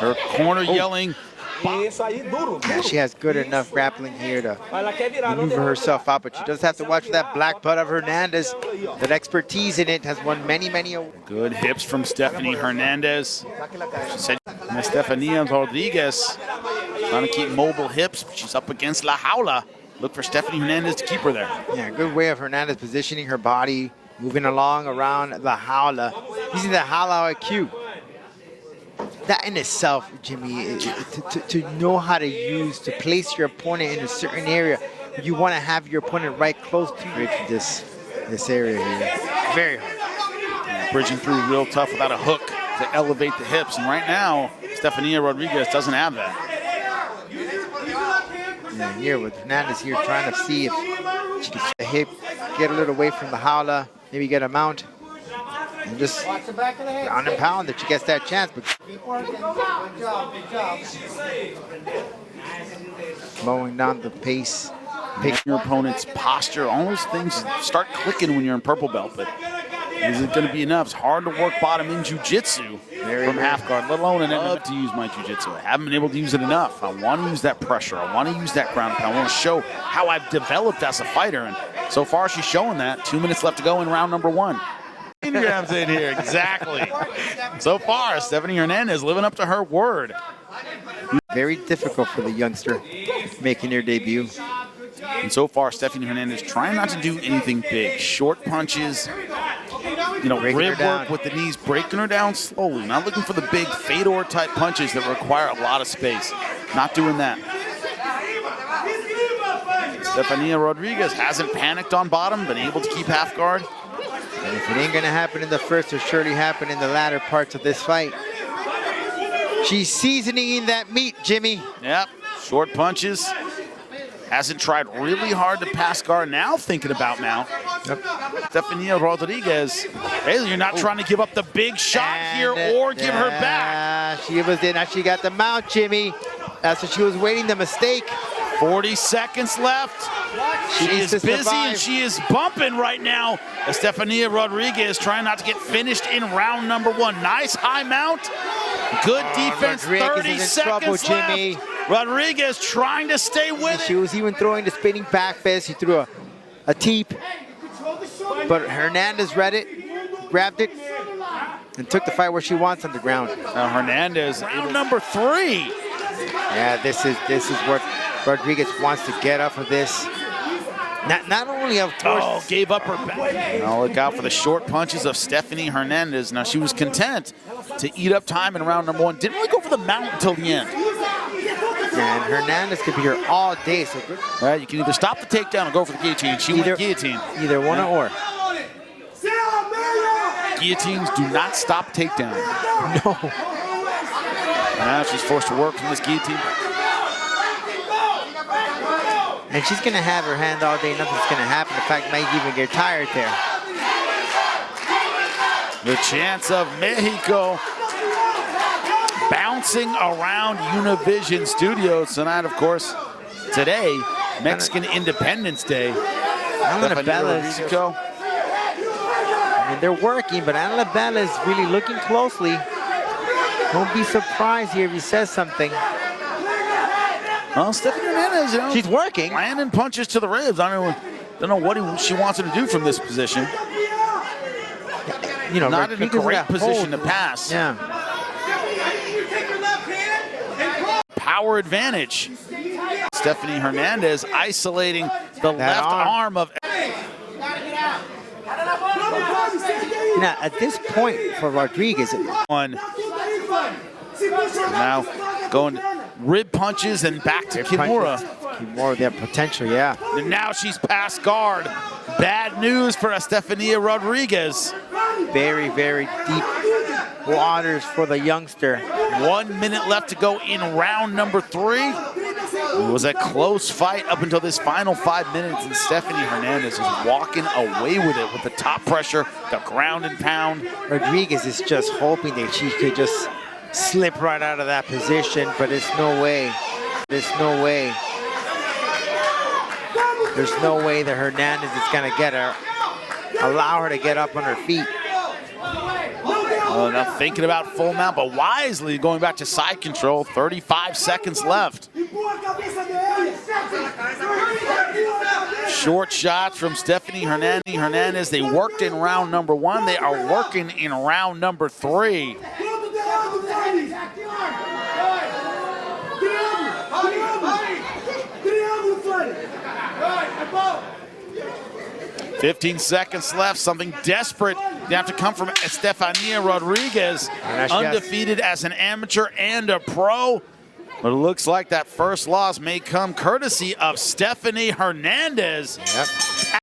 Her corner yelling. Yeah, she has good enough grappling here to maneuver herself out, but she does have to watch for that black butt of Hernandez. That expertise in it has won many. Good hips from Stephanie Hernandez. She said Estefania Rodriguez trying to keep mobile hips, but she's up against La Jaula. Look for Stephanie Hernandez to keep her there. Yeah, good way of Hernandez positioning her body, moving along around La Jaula, using the Jaula IQ. That in itself, Jimmy, to know how to use, to place your opponent in a certain area, you want to have your opponent right close to you. This area here, very hard. Yeah, bridging through real tough without a hook to elevate the hips, and right now, Estefania Rodriguez doesn't have that. Yeah, here with Hernandez here trying to see if she can get a hip, get a little away from the Jaula, maybe get a mount. And just ground and pound that she gets that chance. But slowing down the pace. Picking your opponent's posture, all those things start clicking when you're in purple belt, but is it going to be enough? It's hard to work bottom in jiu-jitsu from half guard, let alone an MMA. To use my jiu-jitsu. I haven't been able to use it enough. I want to use that pressure. I want to use that ground pound. I want to show how I've developed as a fighter, and so far she's showing that. 2 minutes left to go in round number 1. Grams in here, exactly. So far, Stephanie Hernandez living up to her word. Very difficult for the youngster making her debut. And so far, Stephanie Hernandez trying not to do anything big. Short punches, rib work with the knees, breaking her down slowly. Not looking for the big Fedor-type punches that require a lot of space. Not doing that. Estefania Rodriguez hasn't panicked on bottom, been able to keep half guard. And if it ain't gonna happen in the first, it'll surely happen in the latter parts of this fight. She's seasoning in that meat, Jimmy. Yep, short punches. Hasn't tried really hard to pass guard. Now thinking about mount. Yep. Estefania Rodriguez. Hey, you're not trying to give up the big shot here or give her back. She was there. Now she got the mount, Jimmy. That's what she was waiting, the mistake. 40 seconds left. She is busy and she is bumping right now. Estefania Rodriguez trying not to get finished in round number 1. Nice high mount. Good defense. 30 seconds left. Rodriguez trying to stay with it. She was even throwing the spinning back fist. She threw a teep. But Hernandez read it, grabbed it, and took the fight where she wants on the ground. Hernandez, round number 3. Yeah, this is what Rodriguez wants to get off of this. Not only of course. Oh, gave up her back. Now look out for the short punches of Stephanie Hernandez. Now she was content to eat up time in round number 1. Didn't really go for the mount until the end. And Hernandez could be here all day. So good. Right, you can either stop the takedown or go for the guillotine. She went guillotine. Either one or. Guillotines do not stop takedown. No. Now she's forced to work from this guillotine. And she's going to have her hand all day. Nothing's going to happen. In fact, might even get tired there. The chance of Mexico bouncing around Univision Studios tonight, of course. Today, Mexican Independence Day. Ana Bella is, I mean, they're working, but Ana Bella is really looking closely. Don't be surprised here if he says something. Well, Stephanie Hernandez, she's working. Landing punches to the ribs. I don't know what she wants her to do from this position. Not in a great position to pass. Yeah. Power advantage. Stephanie Hernandez isolating the left arm of. Now, at this point for Rodriguez, now going rib punches and back to Kimura. Kimura, their potential, yeah. And now she's past guard. Bad news for Estefania Rodriguez. Very, very deep waters for the youngster. 1 minute left to go in round number 3. It was a close fight up until this final 5 minutes, and Stephanie Hernandez is walking away with it with the top pressure, the ground and pound. Rodriguez is just hoping that she could just slip right out of that position, but there's no way. There's no way. There's no way that Hernandez is going to get her, allow her to get up on her feet. Now thinking about full mount, but wisely going back to side control. 35 seconds left. Short shots from Stephanie Hernandez. They worked in round number 1. They are working in round number 3. 15 seconds left. Something desperate they have to come from Estefania Rodriguez, undefeated as an amateur and a pro. But it looks like that first loss may come courtesy of Stephanie Hernandez. Yep.